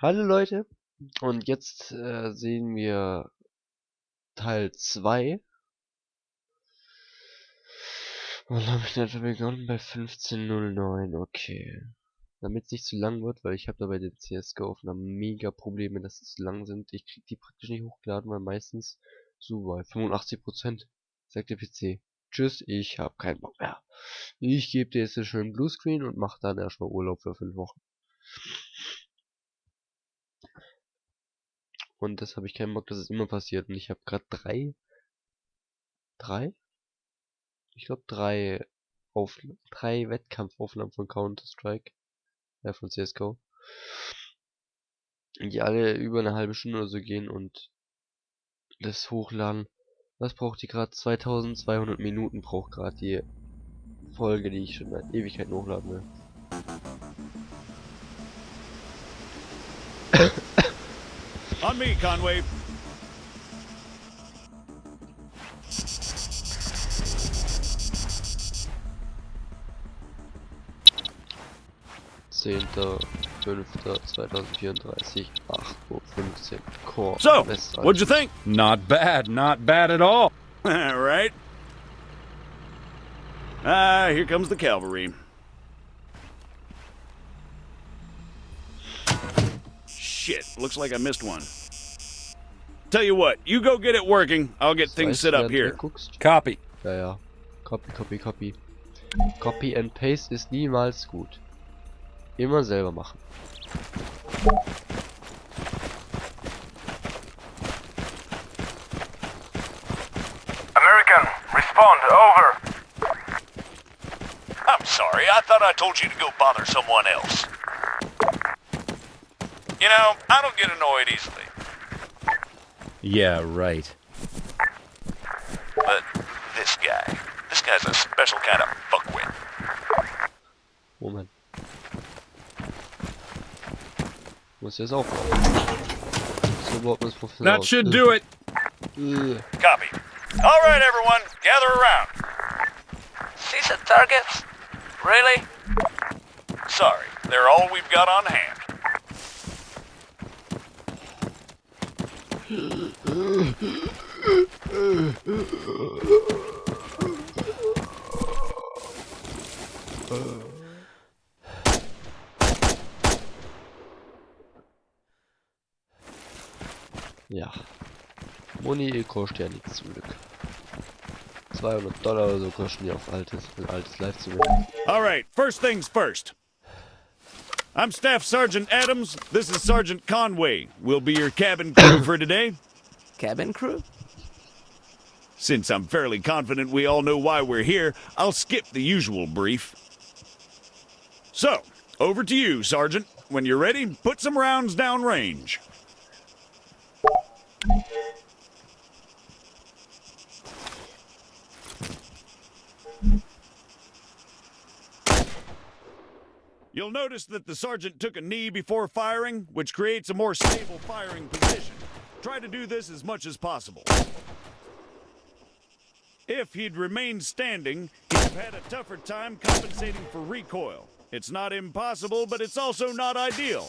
Hallo Leute, und jetzt sehen wir Teil 2. Wann habe ich denn etwa begonnen? Bei 15:09, okay. Damit es nicht zu lang wird, weil ich habe da bei den CSGO-Aufnahmen mega Probleme, dass sie zu lang sind. Ich krieg die praktisch nicht hochgeladen, weil meistens so bei 85% sagt der PC. Tschüss, ich habe keinen Bock mehr. Ich gebe dir jetzt einen schönen Bluescreen und mache dann erstmal Urlaub für 5 Wochen. Und das habe ich keinen Bock, dass es immer passiert. Und ich habe gerade drei? Ich glaube drei Wettkampfaufnahmen von Counter-Strike, von CSGO. Die alle über eine halbe Stunde oder so gehen und das Hochladen. Was braucht die gerade? 2200 Minuten braucht gerade die Folge, die ich schon seit Ewigkeiten hochladen will. On me, Conway. Zehnter, 5.2034, 8:15 Uhr. Core. So, what'd you think? Not bad at all. All right. Here comes the cavalry. Shit, looks like I missed one. Tell you what, you go get it working. I'll get things set up here. Copy. Ja. Copy. Copy and Paste ist niemals gut. Immer selber machen. American, respond, over. I'm sorry, I thought I told you to go bother someone else. You know, I don't get annoyed easily. Yeah, right. But this guy's a special kind of fuckwit. Moment. Muss jetzt aufmachen. So überhaupt das professionell That should do it. Copy. All right, everyone, gather around. See the targets? Really? Sorry, they're all we've got on hand. Ja. Muni kostet ja nichts zum Glück. $200 oder so kosten die auf altes Live zu werden. All right, first things first. I'm Staff Sergeant Adams. This is Sergeant Conway. We'll be your cabin crew for today. Cabin crew? Since I'm fairly confident we all know why we're here, I'll skip the usual brief. So, over to you, Sergeant. When you're ready, put some rounds down range. You'll notice that the sergeant took a knee before firing, which creates a more stable firing position. Try to do this as much as possible. If he'd remained standing, he'd have had a tougher time compensating for recoil. It's not impossible, but it's also not ideal.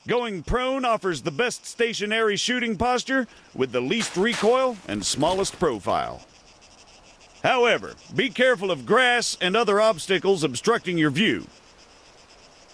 Going prone offers the best stationary shooting posture with the least recoil and smallest profile. However, be careful of grass and other obstacles obstructing your view.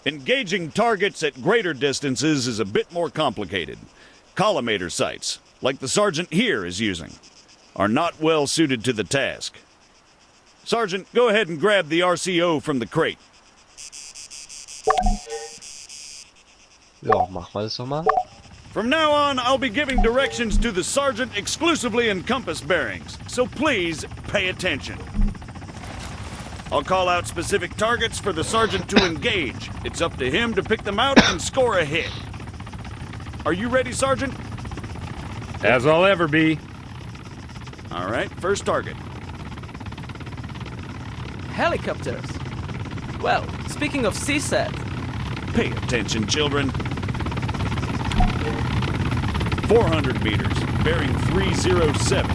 Engaging targets at greater distances is a bit more complicated. Collimator sights, like the sergeant here is using, are not well suited to the task. Sergeant, go ahead and grab the RCO from the crate. Ja, mach mal das doch mal. From now on, I'll be giving directions to the sergeant exclusively in compass bearings, so please pay attention. I'll call out specific targets for the sergeant to engage. It's up to him to pick them out and score a hit. Are you ready, Sergeant? As I'll ever be. All right, first target. Helicopters. Well, speaking of CSAT, Pay attention, children. 400 meters, bearing 307.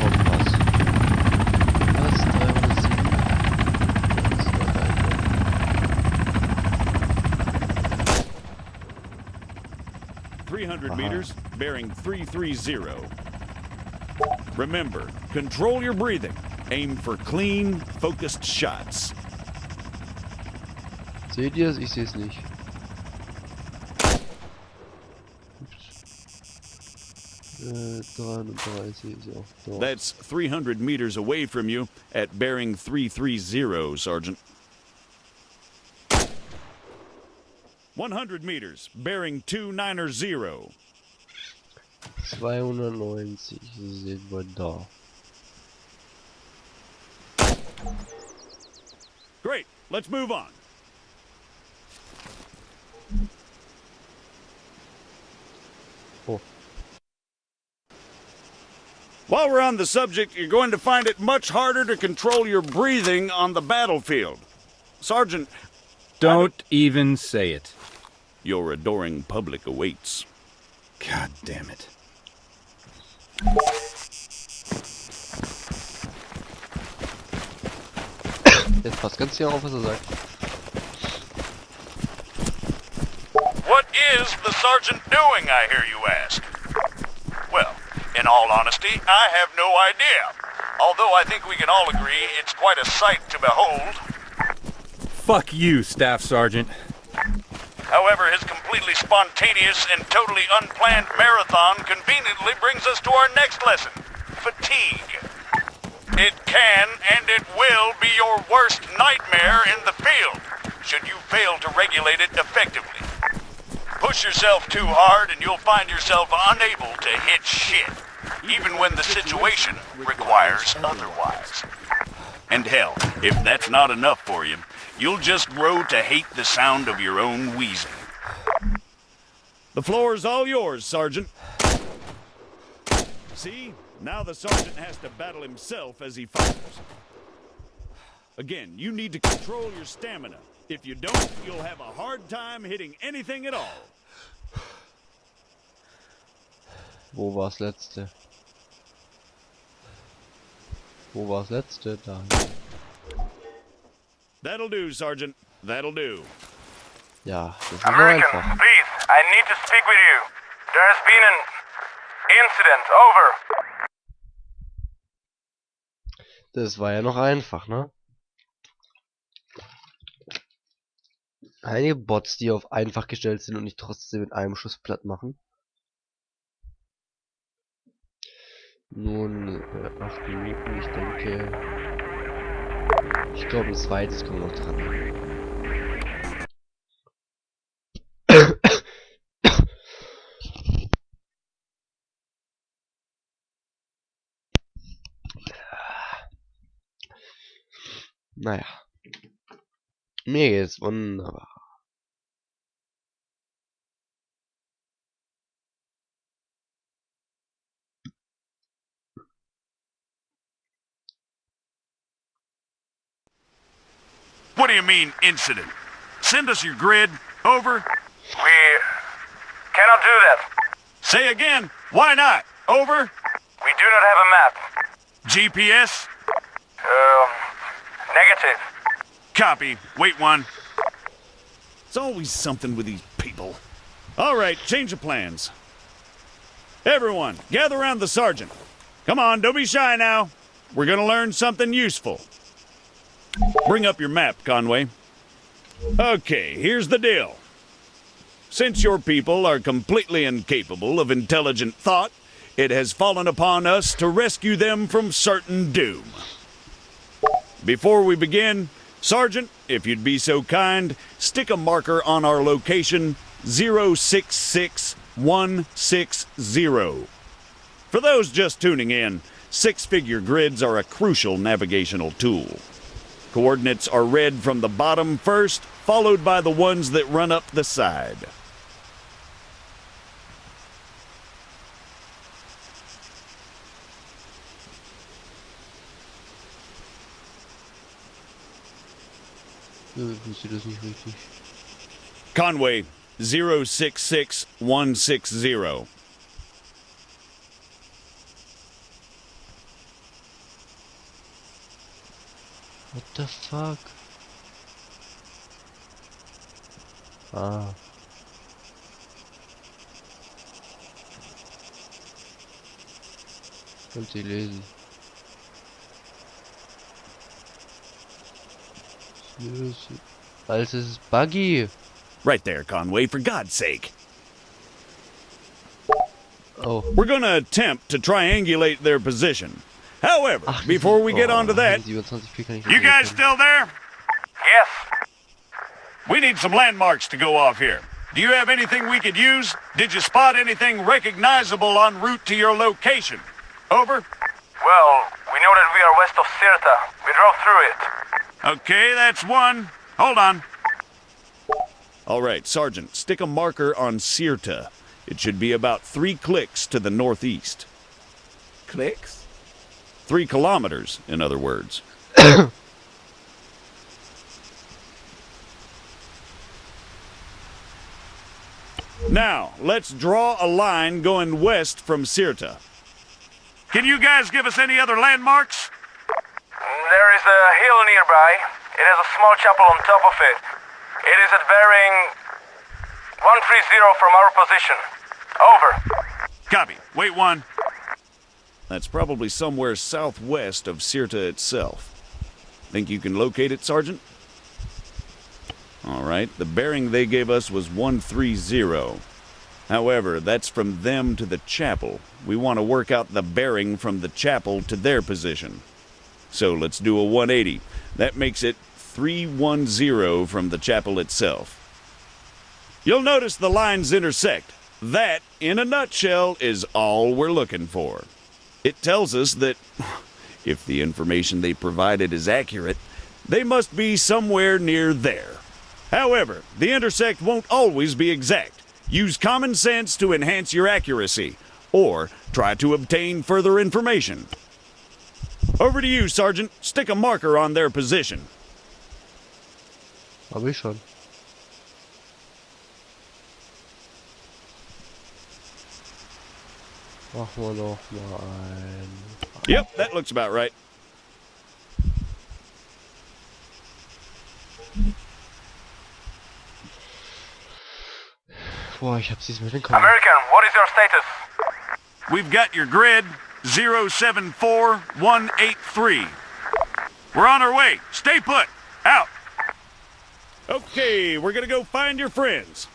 Kompass. Was? bearing 330. Remember, control your breathing. Aim for clean, focused shots. Seht ihr es? Ich sehe es nicht. Ups. 33 ist auch dort. That's 300 meters away from you at bearing 330, Sergeant. 100 meters, bearing 290. 290 sehen wir da. Great, let's move on. Oh. While we're on the subject, you're going to find it much harder to control your breathing on the battlefield. Sergeant, Don't even say it. your adoring public awaits. God damn it. Jetzt passt ganz hier auf, was er sagt. What is the sergeant doing, I hear you ask? Well, in all honesty, I have no idea. Although I think we can all agree it's quite a sight to behold. Fuck you, Staff Sergeant. However, his completely spontaneous and totally unplanned marathon conveniently brings us to our next lesson, fatigue. It can and it will be your worst nightmare in the field, should you fail to regulate it effectively. Push yourself too hard and you'll find yourself unable to hit shit, even when the situation requires otherwise. And hell, if that's not enough for you, you'll just grow to hate the sound of your own wheezing. The floor's all yours, Sergeant. See? Now the sergeant has to battle himself as he fires. Again, you need to control your stamina. If you don't, you'll have a hard time hitting anything at all. Wo war's letzte? Wo war's letzte? Da. That'll do, Sergeant. That'll do. Ja, das ist American, einfach. please, I need to speak with you. There has been an incident. Over. Das war ja noch einfach, ne? Einige Bots, die auf einfach gestellt sind und nicht trotzdem mit einem Schuss platt machen. Nun, 8 Minuten, ich denke... Ich glaube, ein zweites kommt noch dran. Naja. Mir geht's wunderbar. What do you mean, incident? Send us your grid. Over. We cannot do that. Say again. Why not? Over. We do not have a map. GPS. Negative. Copy. Wait one. It's always something with these people. All right, change of plans. Everyone, gather around the sergeant. Come on, don't be shy now. We're gonna learn something useful. Bring up your map, Conway. Okay, here's the deal. Since your people are completely incapable of intelligent thought, it has fallen upon us to rescue them from certain doom. Before we begin, Sergeant, if you'd be so kind, stick a marker on our location 066160. For those just tuning in, six-figure grids are a crucial navigational tool. Coordinates are read from the bottom first, followed by the ones that run up the side. Ich wusste das nicht richtig. Conway 066160. What the fuck? Ah. Und sie lesen. Alles ist buggy. Right there, Conway, for God's sake. Oh. We're gonna attempt to triangulate their position. However, before we get on to that, 27 kann ich you guys still there? Yes. We need some landmarks to go off here. Do you have anything we could use? Did you spot anything recognizable en route to your location? Over? Well, we know that we are west of Sirta. We drove through it. Okay, that's one. Hold on. All right, Sergeant, stick a marker on Sirta. It should be about 3 clicks to the northeast. Clicks? 3 kilometers, in other words. Now, let's draw a line going west from Sirta. Can you guys give us any other landmarks? There is a hill nearby. It has a small chapel on top of it. It is at bearing 130 from our position. Over. Copy. Wait one. That's probably somewhere southwest of Sirta itself. Think you can locate it, Sergeant? All right. The bearing they gave us was 130. However, that's from them to the chapel. We want to work out the bearing from the chapel to their position. So let's do a 180. That makes it 310 from the chapel itself. You'll notice the lines intersect. That, in a nutshell, is all we're looking for. It tells us that, if the information they provided is accurate, they must be somewhere near there. However, the intersect won't always be exact. Use common sense to enhance your accuracy, or try to obtain further information. Over to you, Sergeant. Stick a marker on their position. Hab ich schon. Machen wir noch mal ein. Yep, that looks about right. Boah, ich hab's diesmal hinkommen. American, what is your status? We've got your grid, 074183. We're on our way. Stay put. Out. Okay, we're gonna go find your friends.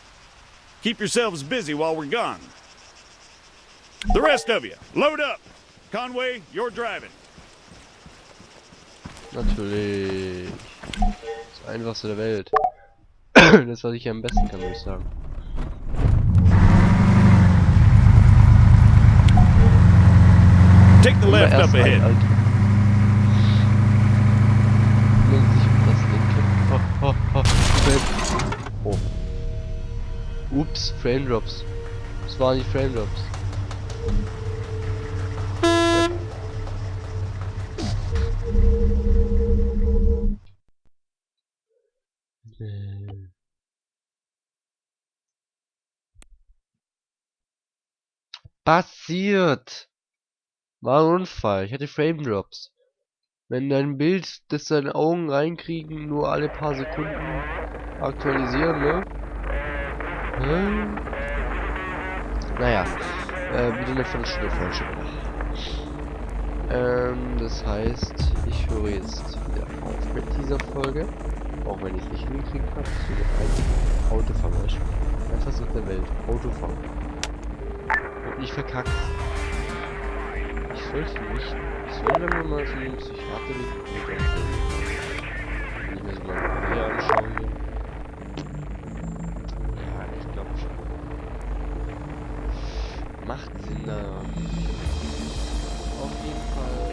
Keep yourselves busy while we're gone. The rest of you, load up. Conway, you're driving. Natürlich. Das Einfachste der Welt. Das, was ich am besten kann, würde ich sagen. Take the left up ahead. Oh. Ups, Frame Drops. Das waren die Frame Drops. Passiert! War ein Unfall. Ich hatte Frame Drops. Wenn dein Bild, das deine Augen reinkriegen, nur alle paar Sekunden aktualisieren, ne? Naja, wieder eine Viertelstunde Vollstunde. Das heißt, ich höre jetzt wieder auf mit dieser Folge. Auch wenn ich es nicht hingekriegt habe. Ich will ein Autofahren beispielsweise. Ein Versuch der Welt. Autofahren. Und nicht verkackt. Ich sollte nicht. Ich soll dann mal so einen Psychiater mit empfehlen. Wenn ich mir so mal hier anschaue. Ja, ich glaube schon. Macht Sinn da. Auf jeden Fall.